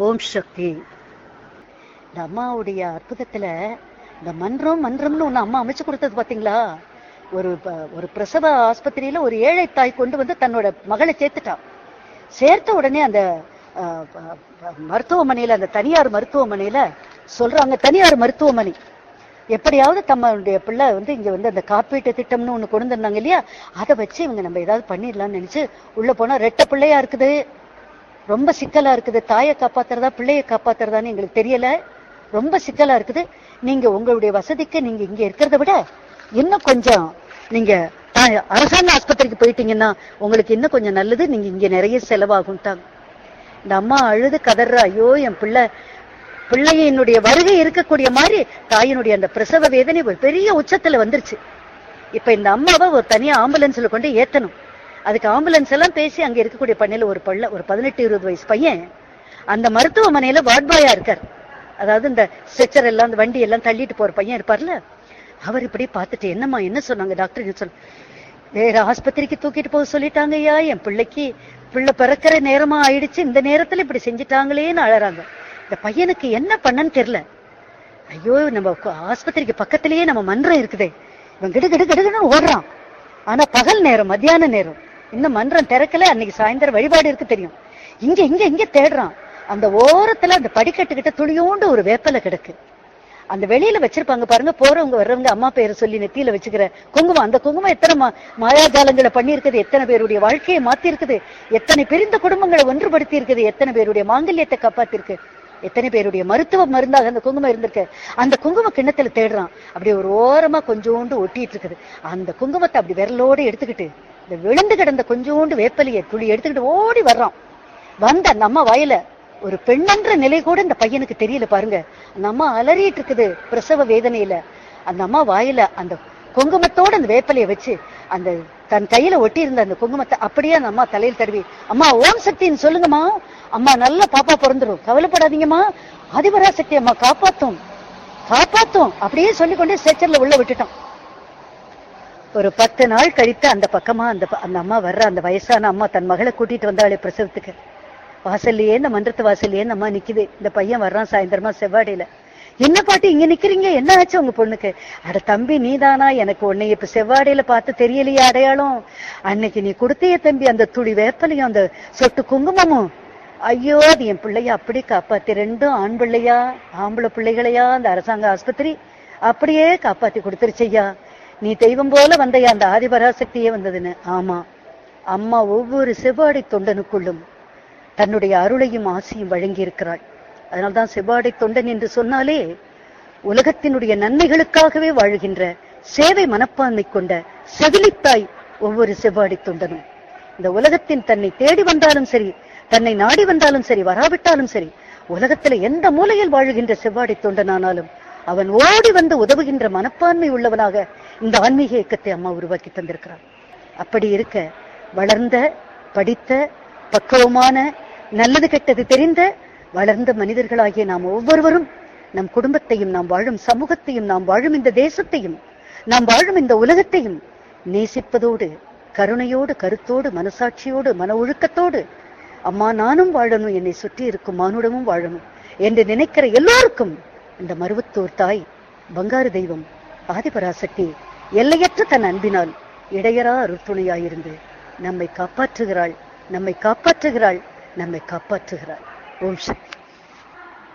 ஓம் சக்தி. இந்த அம்மாவுடைய அற்புதத்துல இந்த மன்றம்னு ஒண்ணு அம்மா அமைச்சு கொடுத்தது பாத்தீங்களா? ஒரு பிரசவ ஆஸ்பத்திரியில ஒரு ஏழை தாய் கொண்டு வந்து தன்னோட மகளை சேர்த்துட்டான். சேர்த்த உடனே அந்த மருத்துவமனையில, அந்த தனியார் மருத்துவமனையில சொல்றாங்க, தனியார் மருத்துவமனை எப்படியாவது தம்முடைய பிள்ளை இங்க அந்த காப்பீட்டு திட்டம்னு ஒண்ணு கொண்டு வந்தாங்க இல்லையா, அதை வச்சு இவங்க நம்ம ஏதாவது பண்ணிடலாம்னு நினைச்சு உள்ள போனா ரெட்டை பிள்ளையா இருக்குது, ரொம்ப சிக்கலா இருக்குது. தாயை காப்பாத்துறதா பிள்ளையை காப்பாத்துறதான்னு எங்களுக்கு தெரியல, ரொம்ப சிக்கலா இருக்குது. நீங்க உங்களுடைய வசதிக்கு நீங்க இங்க இருக்கிறத விட இன்னும் கொஞ்சம் நீங்க அரசாங்க ஆஸ்பத்திரிக்கு போயிட்டீங்கன்னா உங்களுக்கு இன்னும் கொஞ்சம் நல்லது, நீங்க இங்க நிறைய செலவாகும்ட்டாங்க. இந்த அம்மா அழுது கதற, ஐயோ என் பிள்ளையினுடைய வருகை இருக்கக்கூடிய மாதிரி தாயினுடைய அந்த பிரசவ வேதனை ஒரு பெரிய உச்சத்துல வந்துருச்சு. இப்ப இந்த அம்மாவை ஒரு தனியா ஆம்புலன்ஸ்ல கொண்டு ஏத்தணும். அதுக்கு ஆம்புலன்ஸ் எல்லாம் பேசி அங்க இருக்கக்கூடிய பண்ணையில ஒரு 18-20 வயசு பையன் அந்த மருத்துவமனையில வார்ட்பாயா இருக்கார். அதாவது இந்த ஸ்ட்ரெச்சர் எல்லாம், அந்த வண்டி எல்லாம் தள்ளிட்டு போற பையன் இருப்பார்ல, அவர் இப்படி பார்த்துட்டு, என்னம்மா என்ன சொன்னாங்க டாக்டர்? சொல்ல, வேற ஆஸ்பத்திரிக்கு தூக்கிட்டு போக சொல்லிட்டாங்க ஐயா, என் பிள்ளை பிறக்கிற நேரமா ஆயிடுச்சு, இந்த நேரத்துல இப்படி செஞ்சுட்டாங்களேன்னு அழறாங்க. இந்த பையனுக்கு என்ன பண்ணன்னு தெரியல. ஐயோ, நம்ம ஆஸ்பத்திரிக்கு பக்கத்திலேயே நம்ம மன்றம் இருக்குதே, இவன் கிடுகிடுன்னு ஓடுறான். ஆனா பகல் நேரம், மத்தியான நேரம், இன்னும் மன்றம் திறக்கல, அன்னைக்கு சாயந்தரம் வழிபாடு இருக்கு தெரியும். இங்க தேடுறான். அந்த ஓரத்துல அந்த படிக்கட்டுக்கிட்ட துளியோண்டு ஒரு வேப்பலை கிடக்கு. அந்த வெளியில வச்சிருப்பாங்க பாருங்க, போறவங்க வர்றவங்க அம்மா பேரை சொல்லி நெத்தியில வச்சுக்கிற குங்குமம். அந்த குங்குமம் எத்தனை மாயாஜாலங்களை பண்ணி இருக்குது, எத்தனை பேருடைய வாழ்க்கையை மாத்தி இருக்குது, எத்தனை பிரிந்த குடும்பங்களை ஒன்றுபடுத்தி இருக்குது, எத்தனை பேருடைய மாங்கல்யத்தை காப்பாத்திருக்கு, எத்தனை பேருடைய மருத்துவ மருந்தாக அந்த குங்குமம் இருந்திருக்கு. அந்த குங்கும கிண்ணத்துல தேடுறான். அப்படி ஒரு ஓரமா கொஞ்சோண்டு ஒட்டிட்டு இருக்குது. அந்த குங்குமத்தை அப்படி விரலோடு எடுத்துக்கிட்டு இந்த விழுந்து கிடந்த கொஞ்சோண்டு வேப்பலையை துளி எடுத்துக்கிட்டு ஓடி வர்றான். வந்த அந்த அம்மா வாயில ஒரு பெண்ணென்ற நிலை கூட இந்த பையனுக்கு தெரியல பாருங்க. அந்த அம்மா அலறிட்டு இருக்குது பிரசவ வேதனையில. அந்த அம்மா வாயில அந்த குங்குமத்தோட அந்த வேப்பலையை வச்சு அந்த தன் கையில ஒட்டி இருந்த அந்த குங்குமத்தை அப்படியே அந்த அம்மா தலையில் தடவி, அம்மா ஓம் சக்தின்னு சொல்லுங்கம்மா, அம்மா நல்ல பாப்பா பிறந்துரும், கவலைப்படாதீங்கம்மா, ஆதிபராசக்தி அம்மா காப்பாத்தும் அப்படியே சொல்லிக்கொண்டே ஸ்ட்ரெச்சர்ல உள்ள விட்டுட்டோம். ஒரு 10 நாள் கழித்து அந்த பக்கமா அந்த அம்மா வர்ற, அந்த வயசான அம்மா தன் மகளை கூட்டிட்டு வந்தாளே பிரசவத்துக்கு, வாசல்லையே, இந்த மன்றத்து வாசல்லையே நம்ம நிக்குது. இந்த பையன் வர்றான் சாயந்தரமா செவ்வாடையில. என்ன பாட்டி இங்க நிக்கிறீங்க, என்ன ஆச்சு உங்க பொண்ணுக்கு? அட தம்பி, நீதானா? எனக்கு உன்னை இப்ப செவ்வாடையில பார்த்து தெரியலையா அடையாளம்? அன்னைக்கு நீ கொடுத்தைய தம்பி, அந்த துளி வேப்பலையும் அந்த சொட்டு குங்குமமும், ஐயோ அது என் பிள்ளைய அப்படி காப்பாத்தி, 2 ஆண் பிள்ளையா ஆம்பளை பிள்ளைகளையா அந்த அரசாங்க ஆஸ்பத்திரி அப்படியே காப்பாத்தி கொடுத்துருச்சையா. நீ தெய்வம் போல வந்தையா, அந்த ஆதிபராசக்தியே வந்ததுன்னு. ஆமா, அம்மா ஒவ்வொரு செவ்வாடை தொண்டனுக்குள்ளும் தன்னுடைய அருளையும் ஆசையும் வழங்கி இருக்கிறாள். அதனால்தான் செவ்வாடை தொண்டன் என்று சொன்னாலே உலகத்தினுடைய நன்மைகளுக்காகவே வாழ்கின்ற சேவை மனப்பான்மை கொண்ட செவிலித்தாய் ஒவ்வொரு செவ்வாடை தொண்டனும். இந்த உலகத்தின் தன்னை தேடி வந்தாலும் சரி, தன்னை நாடி வந்தாலும் சரி, வராவிட்டாலும் சரி, உலகத்துல எந்த மூலையில் வாழ்கின்ற செவ்வாடை தொண்டனானாலும் அவன் ஓடி வந்து உதவுகின்ற மனப்பான்மை உள்ளவனாக இந்த ஆன்மீக இயக்கத்தை அம்மா உருவாக்கி தந்திருக்கிறான். அப்படி இருக்க வளர்ந்த, படித்த, பக்குவமான, நல்லது கெட்டது தெரிந்த வளர்ந்த மனிதர்களாகிய நாம் ஒவ்வொருவரும் நம் குடும்பத்தையும், நாம் வாழும் சமூகத்தையும், நாம் வாழும் இந்த தேசத்தையும், நாம் வாழும் இந்த உலகத்தையும் நேசிப்பதோடு, கருணையோடு, கருத்தோடு, மனசாட்சியோடு, மன ஒழுக்கத்தோடு, அம்மா நானும் வாழணும், என்னை சுற்றி இருக்கும் மானுடமும் வாழணும் என்று நினைக்கிற எல்லோருக்கும் இந்த மருவத்தூர் தாய், பங்காரு தெய்வம் ஆதிபராசக்தி எல்லையற்ற தன் அன்பினால் இடையரா அருத்துணையாயிருந்து நம்மை காப்பாற்றுகிறாள். ஓம் சக்தி.